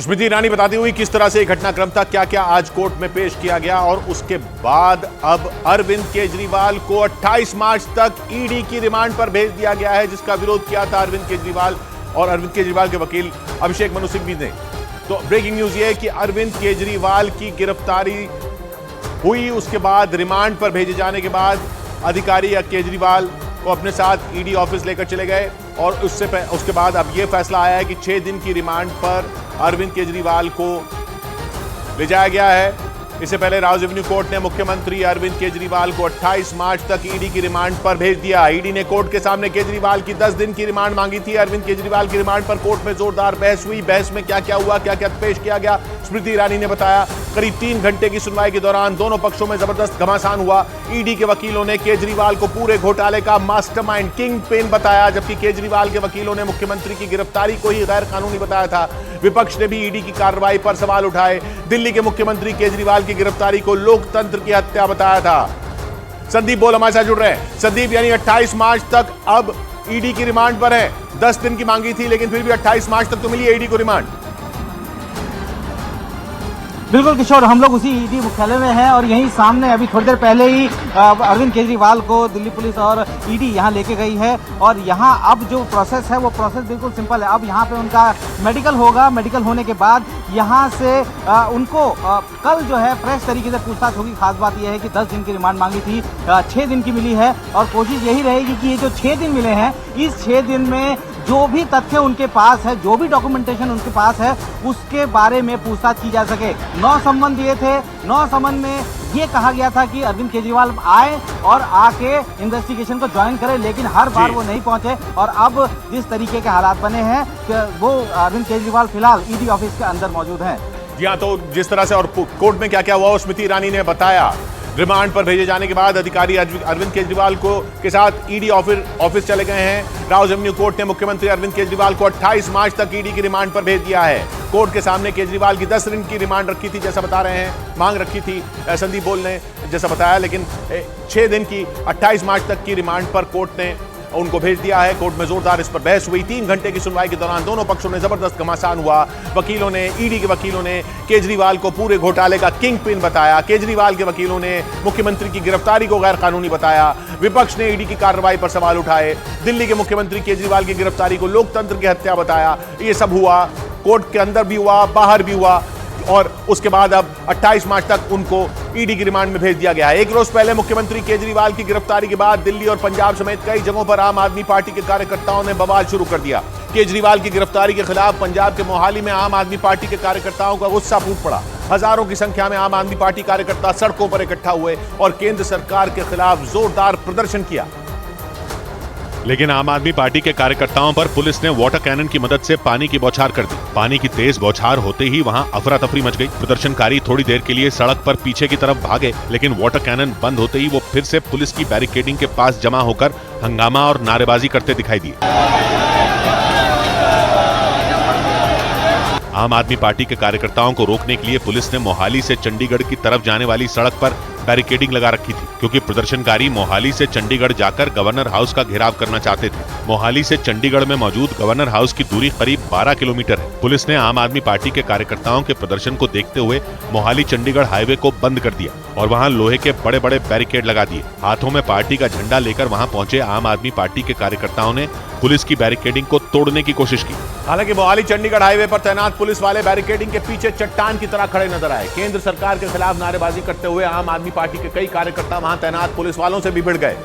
तो स्मृति ईरानी बताती हुई किस तरह से घटनाक्रम था, क्या क्या आज कोर्ट में पेश किया गया और उसके बाद अब अरविंद केजरीवाल को 28 मार्च तक ईडी की रिमांड पर भेज दिया गया है, जिसका विरोध किया था अरविंद केजरीवाल और अरविंद केजरीवाल के वकील अभिषेक मनु सिंघवी ने। तो ब्रेकिंग न्यूज ये है कि अरविंद केजरीवाल की गिरफ्तारी हुई, उसके बाद रिमांड पर भेजे जाने के बाद अधिकारी या केजरीवाल को अपने साथ ईडी ऑफिस लेकर चले गए और उसके बाद अब यह फैसला आया है कि 6 दिन की रिमांड पर अरविंद केजरीवाल को ले जाया गया है। इससे पहले राउज एवेन्यू कोर्ट ने मुख्यमंत्री अरविंद केजरीवाल को 28 मार्च तक ईडी की रिमांड पर भेज दिया। ईडी ने कोर्ट के सामने केजरीवाल की 10 दिन की रिमांड मांगी थी। अरविंद केजरीवाल की रिमांड पर कोर्ट में जोरदार बहस हुई। बहस में क्या क्या हुआ, क्या क्या पेश किया गया, स्मृति ईरानी ने बताया। करीब 3 घंटे की सुनवाई के दौरान दोनों पक्षों में जबरदस्त घमासान हुआ। ईडी के वकीलों ने केजरीवाल को पूरे घोटाले का मास्टरमाइंड, किंग पिन बताया, जबकि केजरीवाल के वकीलों ने मुख्यमंत्री की गिरफ्तारी को ही गैर कानूनी बताया था। विपक्ष ने भी ईडी की कार्रवाई पर सवाल उठाए। दिल्ली के मुख्यमंत्री केजरीवाल की गिरफ्तारी को लोकतंत्र की हत्या बताया था। संदीप बोल हमारे साथ जुड़ रहे हैं। संदीप, यानी 28 मार्च तक अब ईडी की रिमांड पर है। 10 दिन की मांगी थी, लेकिन फिर भी 28 मार्च तक तो मिली है ईडी को रिमांड। बिल्कुल किशोर, हम लोग उसी ईडी मुख्यालय में हैं और यहीं सामने अभी थोड़ी देर पहले ही अरविंद केजरीवाल को दिल्ली पुलिस और ईडी यहां लेके गई है। और यहां अब जो प्रोसेस है वो प्रोसेस बिल्कुल सिंपल है। अब यहां पे उनका मेडिकल होगा। मेडिकल होने के बाद यहां से उनको कल जो है फ्रेश तरीके से पूछताछ होगी। खास बात यह है कि 10 दिन की रिमांड मांगी थी, 6 दिन की मिली है और कोशिश यही रहेगी कि ये जो 6 दिन मिले हैं, इस 6 दिन में जो भी तथ्य उनके पास है, जो भी डॉक्यूमेंटेशन उनके पास है, उसके बारे में पूछताछ की जा सके। 9 संबंध ये थे। 9 संबंध में ये कहा गया था कि अरविंद केजरीवाल आए और आके इन्वेस्टिगेशन को ज्वाइन करें, लेकिन हर बार वो नहीं पहुंचे। और अब जिस तरीके के हालात बने हैं कि वो अरविंद केजरीवाल फिलहाल ईडी ऑफिस के अंदर मौजूद हैं। जी हाँ, तो जिस तरह से और कोर्ट में क्या क्या हुआ स्मृति ईरानी ने बताया। रिमांड पर भेजे जाने के बाद अधिकारी अरविंद केजरीवाल को के साथ ईडी ऑफिस चले गए हैं। राउज एवेन्यू कोर्ट ने मुख्यमंत्री अरविंद केजरीवाल को 28 मार्च तक ईडी की रिमांड पर भेज दिया है। कोर्ट के सामने केजरीवाल की 10 दिन की रिमांड रखी थी, जैसा बता रहे हैं, मांग रखी थी संदीप बोल ने जैसा बताया, लेकिन 6 दिन की 28 मार्च तक की रिमांड पर कोर्ट ने उनको भेज दिया है। कोर्ट में जोरदार इस पर बहस हुई। 3 घंटे की सुनवाई के दौरान दोनों पक्षों में जबरदस्त घमासान हुआ। वकीलों ने, ईडी के वकीलों ने केजरीवाल को पूरे घोटाले का किंग पिन बताया। केजरीवाल के वकीलों ने मुख्यमंत्री की गिरफ्तारी को गैर कानूनी बताया। विपक्ष ने ईडी की कार्रवाई पर सवाल उठाए। दिल्ली के मुख्यमंत्री केजरीवाल की गिरफ्तारी को लोकतंत्र की हत्या बताया। ये सब हुआ, कोर्ट के अंदर भी हुआ, बाहर भी हुआ और उसके बाद अब 28 मार्च तक उनको ईडी की रिमांड में भेज दिया गया है। एक रोज पहले मुख्यमंत्री केजरीवाल की गिरफ्तारी के बाद दिल्ली और पंजाब समेत कई जगहों पर आम आदमी पार्टी के कार्यकर्ताओं ने बवाल शुरू कर दिया। केजरीवाल की गिरफ्तारी के खिलाफ पंजाब के मोहाली में आम आदमी पार्टी के कार्यकर्ताओं का गुस्सा फूट पड़ा। हजारों की संख्या में आम आदमी पार्टी कार्यकर्ता सड़कों पर इकट्ठा हुए और केंद्र सरकार के खिलाफ जोरदार प्रदर्शन किया। लेकिन आम आदमी पार्टी के कार्यकर्ताओं पर पुलिस ने वाटर कैनन की मदद से पानी की बौछार कर दी। पानी की तेज बौछार होते ही वहां अफरा तफरी मच गई। प्रदर्शनकारी थोड़ी देर के लिए सड़क पर पीछे की तरफ भागे, लेकिन वाटर कैनन बंद होते ही वो फिर से पुलिस की बैरिकेडिंग के पास जमा होकर हंगामा और नारेबाजी करते दिखाई दिए। आम आदमी पार्टी के कार्यकर्ताओं को रोकने के लिए पुलिस ने मोहाली से चंडीगढ़ की तरफ जाने वाली सड़क पर बैरिकेडिंग लगा रखी थी, क्योंकि प्रदर्शनकारी मोहाली से चंडीगढ़ जाकर गवर्नर हाउस का घेराव करना चाहते थे। मोहाली से चंडीगढ़ में मौजूद गवर्नर हाउस की दूरी करीब 12 किलोमीटर है। पुलिस ने आम आदमी पार्टी के कार्यकर्ताओं के प्रदर्शन को देखते हुए मोहाली चंडीगढ़ हाईवे को बंद कर दिया और वहां लोहे के बड़े बड़े बैरिकेड लगा दिए। हाथों में पार्टी का झंडा लेकर वहां पहुंचे आम आदमी पार्टी के कार्यकर्ताओं ने पुलिस की बैरिकेडिंग को तोड़ने की कोशिश की। हालांकि मोहाली चंडीगढ़ हाईवे पर तैनात पुलिस वाले बैरिकेडिंग के पीछे चट्टान की तरह खड़े नजर आए। केंद्र सरकार के खिलाफ नारेबाजी करते हुए आम आदमी पार्टी के कई कार्यकर्ता वहां तैनात पुलिस वालों से भी भिड़ गए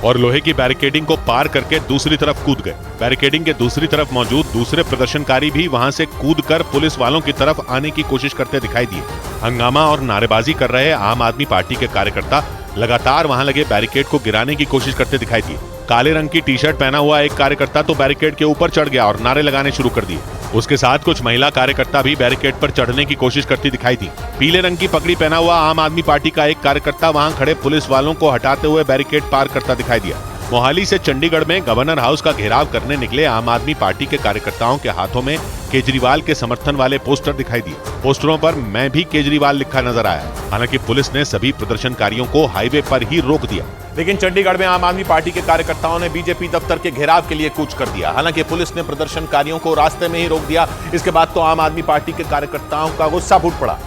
और लोहे की बैरिकेडिंग को पार करके दूसरी तरफ कूद गए। बैरिकेडिंग के दूसरी तरफ मौजूद दूसरे प्रदर्शनकारी भी वहां से कूदकर पुलिस वालों की तरफ आने की कोशिश करते दिखाई दिए। हंगामा और नारेबाजी कर रहे आम आदमी पार्टी के कार्यकर्ता लगातार वहां लगे बैरिकेड को गिराने की कोशिश करते दिखाई दिए। काले रंग की टी शर्ट पहना हुआ एक कार्यकर्ता तो बैरिकेड के ऊपर चढ़ गया और नारे लगाने शुरू कर दिए। उसके साथ कुछ महिला कार्यकर्ता भी बैरिकेड पर चढ़ने की कोशिश करती दिखाई दी। पीले रंग की पगड़ी पहना हुआ आम आदमी पार्टी का एक कार्यकर्ता वहां खड़े पुलिस वालों को हटाते हुए बैरिकेड पार करता दिखाई दिया। मोहाली से चंडीगढ़ में गवर्नर हाउस का घेराव करने निकले आम आदमी पार्टी के कार्यकर्ताओं के हाथों में केजरीवाल के समर्थन वाले पोस्टर दिखाई दिए। पोस्टरों पर मैं भी केजरीवाल लिखा नजर आया। हालांकि पुलिस ने सभी प्रदर्शनकारियों को हाईवे पर ही रोक दिया। लेकिन चंडीगढ़ में आम आदमी पार्टी के कार्यकर्ताओं ने बीजेपी दफ्तर के घेराव के लिए कूच कर दिया। हालांकि पुलिस ने प्रदर्शनकारियों को रास्ते में ही रोक दिया। इसके बाद तो आम आदमी पार्टी के कार्यकर्ताओं का गुस्सा फूट पड़ा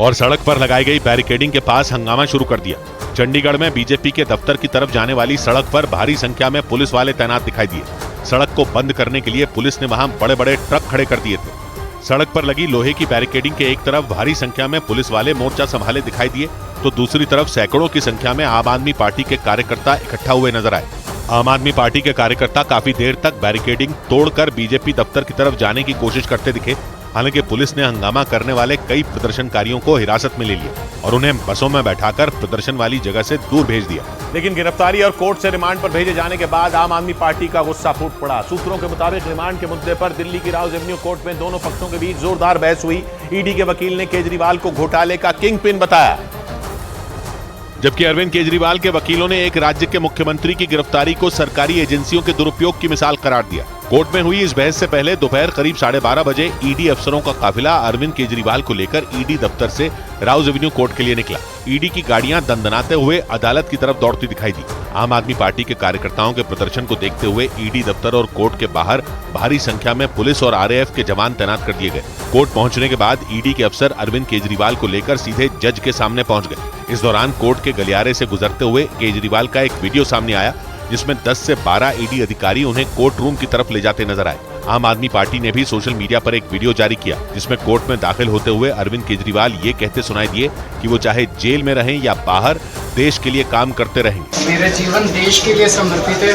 और सड़क पर लगाई गई बैरिकेडिंग के पास हंगामा शुरू कर दिया। चंडीगढ़ में बीजेपी के दफ्तर की तरफ जाने वाली सड़क पर भारी संख्या में पुलिस वाले तैनात दिखाई दिए। सड़क को बंद करने के लिए पुलिस ने वहां बड़े बड़े ट्रक खड़े कर दिए थे। सड़क पर लगी लोहे की बैरिकेडिंग के एक तरफ भारी संख्या में पुलिस वाले मोर्चा संभाले दिखाई दिए, तो दूसरी तरफ सैकड़ों की संख्या में आम आदमी पार्टी के कार्यकर्ता इकट्ठा हुए नजर आए। आम आदमी पार्टी के कार्यकर्ता काफी देर तक बैरिकेडिंग तोड़कर बीजेपी दफ्तर की तरफ जाने की कोशिश करते दिखे। हालांकि पुलिस ने हंगामा करने वाले कई प्रदर्शनकारियों को हिरासत में ले लिया और उन्हें बसों में बैठाकर प्रदर्शन वाली जगह से दूर भेज दिया। लेकिन गिरफ्तारी और कोर्ट से रिमांड पर भेजे जाने के बाद आम आदमी पार्टी का गुस्सा फूट पड़ा। सूत्रों के मुताबिक रिमांड के मुद्दे पर दिल्ली की राउज एवेन्यू कोर्ट में दोनों पक्षों के बीच जोरदार बहस हुई। ईडी के वकील ने केजरीवाल को घोटाले का किंग पिन बताया, जबकि अरविंद केजरीवाल के वकीलों ने एक राज्य के मुख्यमंत्री की गिरफ्तारी को सरकारी एजेंसियों के दुरुपयोग की मिसाल करार दिया। कोर्ट में हुई इस बहस से पहले दोपहर करीब 12:30 बजे ईडी अफसरों का काफिला अरविंद केजरीवाल को लेकर ईडी दफ्तर से राउज एवेन्यू कोर्ट के लिए निकला। ईडी की गाड़ियां दंदनाते हुए अदालत की तरफ दौड़ती दिखाई दी। आम आदमी पार्टी के कार्यकर्ताओं के प्रदर्शन को देखते हुए ईडी दफ्तर और कोर्ट के बाहर भारी संख्या में पुलिस और आरएएफ के जवान तैनात कर दिए गए। कोर्ट पहुंचने के बाद ईडी के अफसर अरविंद केजरीवाल को लेकर सीधे जज के सामने पहुंच गए। इस दौरान कोर्ट के गलियारे से गुजरते हुए केजरीवाल का एक वीडियो सामने आया, जिसमें 10 से 12 ईडी अधिकारी उन्हें कोर्ट रूम की तरफ ले जाते नजर आए। आम आदमी पार्टी ने भी सोशल मीडिया पर एक वीडियो जारी किया, जिसमें कोर्ट में दाखिल होते हुए अरविंद केजरीवाल ये कहते सुनाई दिए कि वो चाहे जेल में रहें या बाहर देश के लिए काम करते रहेंगे। मेरा जीवन देश के लिए समर्पित है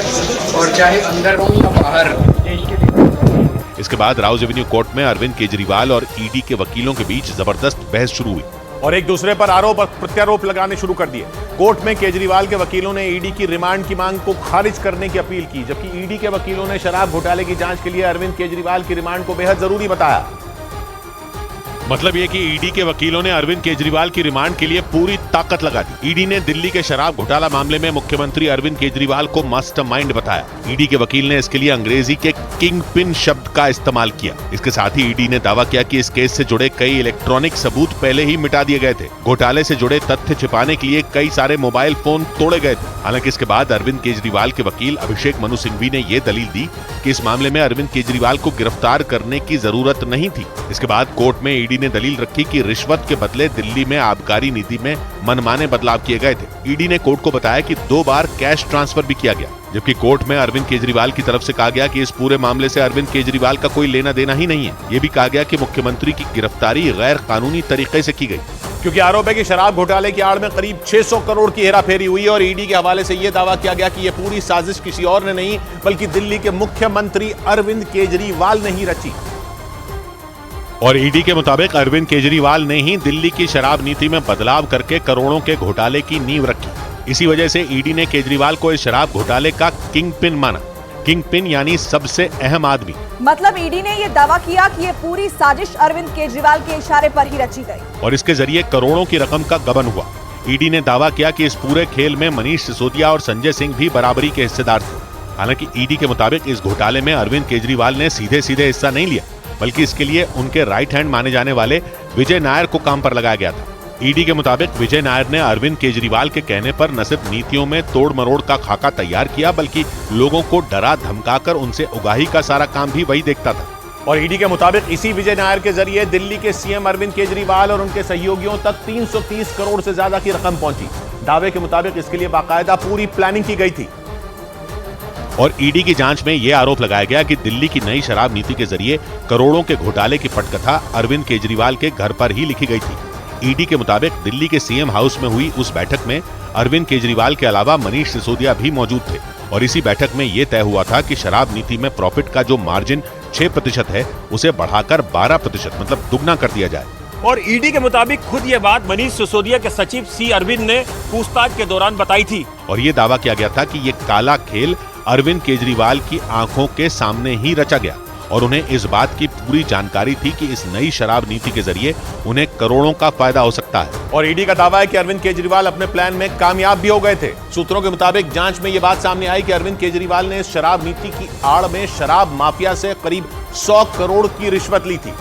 और चाहे अंदर हो या बाहर देश के लिए। इसके बाद राउज एवेन्यू कोर्ट में अरविंद केजरीवाल और ईडी के वकीलों के बीच जबरदस्त बहस शुरू हुई और एक दूसरे पर आरोप और प्रत्यारोप लगाने शुरू कर दिए। कोर्ट में केजरीवाल के वकीलों ने ईडी की रिमांड की मांग को खारिज करने की अपील की, जबकि ईडी के वकीलों ने शराब घोटाले की जांच के लिए अरविंद केजरीवाल की रिमांड को बेहद जरूरी बताया। मतलब ये कि ईडी के वकीलों ने अरविंद केजरीवाल की रिमांड के लिए पूरी ताकत लगा दी। ईडी ने दिल्ली के शराब घोटाला मामले में मुख्यमंत्री अरविंद केजरीवाल को मास्टरमाइंड बताया। ईडी के वकील ने इसके लिए अंग्रेजी के किंग पिन शब्द का इस्तेमाल किया। इसके साथ ही ईडी ने दावा किया कि इस केस से जुड़े कई इलेक्ट्रॉनिक सबूत पहले ही मिटा दिए गए थे। घोटाले से जुड़े तथ्य छिपाने के लिए कई सारे मोबाइल फोन तोड़े गए थे। हालांकि इसके बाद अरविंद केजरीवाल के वकील अभिषेक मनु सिंघवी ने यह दलील दी कि इस मामले में अरविंद केजरीवाल को गिरफ्तार करने की जरूरत नहीं थी। इसके बाद कोर्ट में ईडी ने दलील रखी कि रिश्वत के बदले दिल्ली में आबकारी नीति में मनमाने बदलाव किए गए थे। ईडी ने कोर्ट को बताया कि 2 बार कैश ट्रांसफर भी किया गया, जबकि कोर्ट में अरविंद केजरीवाल की तरफ से कहा गया कि इस पूरे मामले से अरविंद केजरीवाल का कोई लेना देना ही नहीं है। ये भी कहा गया कि मुख्यमंत्री की गिरफ्तारी गैर कानूनी तरीके से की गई, क्योंकि आरोप है कि शराब घोटाले की आड़ में करीब 600 करोड़ की हेराफेरी हुई और ईडी के हवाले से यह दावा किया गया कि यह पूरी साजिश किसी और ने नहीं बल्कि दिल्ली के मुख्यमंत्री अरविंद केजरीवाल ने ही रची। और ईडी के मुताबिक अरविंद केजरीवाल ने ही दिल्ली की शराब नीति में बदलाव करके करोड़ों के घोटाले की नींव रखी। इसी वजह से ईडी ने केजरीवाल को इस शराब घोटाले का किंग पिन माना। किंग पिन यानी सबसे अहम आदमी। मतलब ईडी ने यह दावा किया कि ये पूरी साजिश अरविंद केजरीवाल के इशारे पर ही रची गई और इसके जरिए करोड़ों की रकम का गबन हुआ। ईडी ने दावा किया कि इस पूरे खेल में मनीष सिसोदिया और संजय सिंह भी बराबरी के हिस्सेदार थे। हालांकि ईडी के मुताबिक इस घोटाले में अरविंद केजरीवाल ने सीधे सीधे हिस्सा नहीं लिया, बल्कि इसके लिए उनके राइट हैंड माने जाने वाले विजय नायर को काम पर लगाया गया था। ईडी के मुताबिक विजय नायर ने अरविंद केजरीवाल के कहने पर न सिर्फ नीतियों में तोड़ मरोड़ का खाका तैयार किया, बल्कि लोगों को डरा धमकाकर उनसे उगाही का सारा काम भी वही देखता था। और ईडी के मुताबिक इसी विजय नायर के जरिए दिल्ली के सीएम अरविंद केजरीवाल और उनके सहयोगियों तक 330 करोड़ से ज्यादा की रकम पहुंची। दावे के मुताबिक इसके लिए बाकायदा पूरी प्लानिंग की गई थी। और ईडी की जांच में यह आरोप लगाया गया कि दिल्ली की नई शराब नीति के जरिए करोड़ों के घोटाले की पटकथा अरविंद केजरीवाल के घर पर ही लिखी गई थी। ईडी के मुताबिक दिल्ली के सीएम हाउस में हुई उस बैठक में अरविंद केजरीवाल के अलावा मनीष सिसोदिया भी मौजूद थे और इसी बैठक में यह तय हुआ था कि शराब नीति में प्रॉफिट का जो मार्जिन 6% है उसे बढ़ाकर 12% मतलब दुगना कर दिया जाए। और ईडी के मुताबिक खुद ये बात मनीष सिसोदिया के सचिव सी अरविंद ने पूछताछ के दौरान बताई थी और ये दावा किया गया था कि ये काला खेल अरविंद केजरीवाल की आंखों के सामने ही रचा गया और उन्हें इस बात की पूरी जानकारी थी कि इस नई शराब नीति के जरिए उन्हें करोड़ों का फायदा हो सकता है। और ईडी का दावा है कि अरविंद केजरीवाल अपने प्लान में कामयाब भी हो गए थे। सूत्रों के मुताबिक जांच में यह बात सामने आई कि अरविंद केजरीवाल ने इस शराब नीति की आड़ में शराब माफिया से करीब 100 करोड़ की रिश्वत ली थी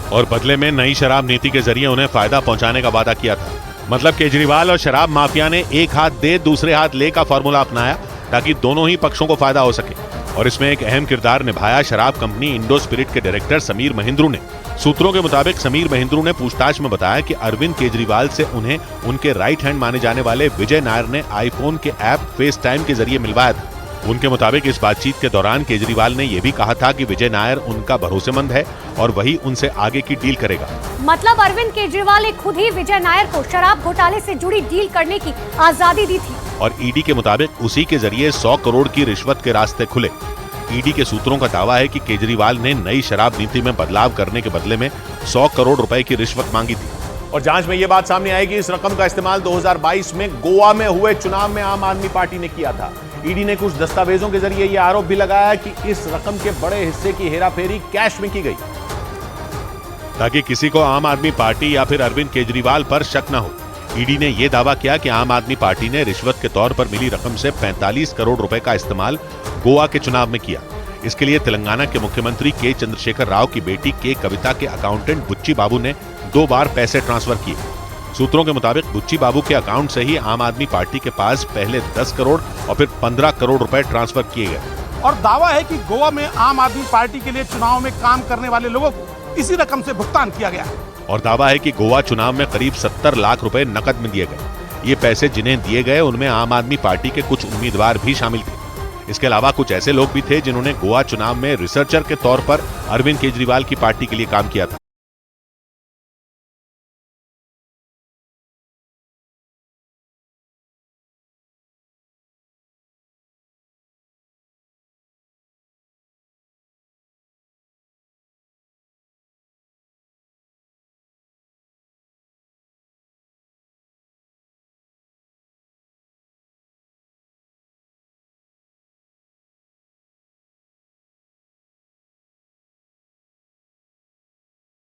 और बदले में नई शराब नीति के जरिए उन्हें फायदा पहुंचाने का वादा किया था। मतलब केजरीवाल और शराब माफिया ने एक हाथ दे दूसरे हाथ ले का फॉर्मूला अपनाया ताकि दोनों ही पक्षों को फायदा हो सके। और इसमें एक अहम किरदार निभाया शराब कंपनी इंडो स्पिरिट के डायरेक्टर समीर महेंद्रू ने। सूत्रों के मुताबिक समीर महेंद्रू ने पूछताछ में बताया कि अरविंद केजरीवाल से उन्हें उनके राइट हैंड माने जाने वाले विजय नायर ने आईफोन के ऐप फेस टाइम के जरिए मिलवाया था। उनके मुताबिक इस बातचीत के दौरान केजरीवाल ने यह भी कहा था कि विजय नायर उनका भरोसेमंद है और वही उनसे आगे की डील करेगा। मतलब अरविंद केजरीवाल ने खुद ही विजय नायर को शराब घोटाले से जुड़ी डील करने की आजादी दी थी और ईडी के मुताबिक उसी के जरिए 100 करोड़ की रिश्वत के रास्ते खुले। ईडी के सूत्रों का दावा है कि केजरीवाल ने नई शराब नीति में बदलाव करने के बदले में 100 करोड़ रुपए की रिश्वत मांगी थी। और जांच में यह बात सामने आई कि इस रकम का इस्तेमाल 2022 में गोवा में हुए चुनाव में आम आदमी पार्टी ने किया था। ईडी ने कुछ दस्तावेजों के जरिए यह आरोप भी लगाया कि इस रकम के बड़े हिस्से की हेराफेरी कैश में की गई ताकि किसी को आम आदमी पार्टी या फिर अरविंद केजरीवाल पर शक न हो। ईडी ने यह दावा किया कि आम आदमी पार्टी ने रिश्वत के तौर पर मिली रकम से 45 करोड़ रुपए का इस्तेमाल गोवा के चुनाव में किया। इसके लिए तेलंगाना के मुख्यमंत्री के चंद्रशेखर राव की बेटी के कविता के अकाउंटेंट बुच्ची बाबू ने 2 बार पैसे ट्रांसफर किए। सूत्रों के मुताबिक बुच्ची बाबू के अकाउंट से ही आम आदमी पार्टी के पास पहले 10 करोड़ और फिर 15 करोड़ रुपए ट्रांसफर किए गए। और दावा है कि गोवा में आम आदमी पार्टी के लिए चुनाव में काम करने वाले लोगों को इसी रकम से भुगतान किया गया है। और दावा है कि गोवा चुनाव में करीब 70 लाख रुपए नकद में दिए गए। ये पैसे जिन्हें दिए गए उनमें आम आदमी पार्टी के कुछ उम्मीदवार भी शामिल थे। इसके अलावा कुछ ऐसे लोग भी थे जिन्होंने गोवा चुनाव में रिसर्चर के तौर पर अरविंद केजरीवाल की पार्टी के लिए काम किया था।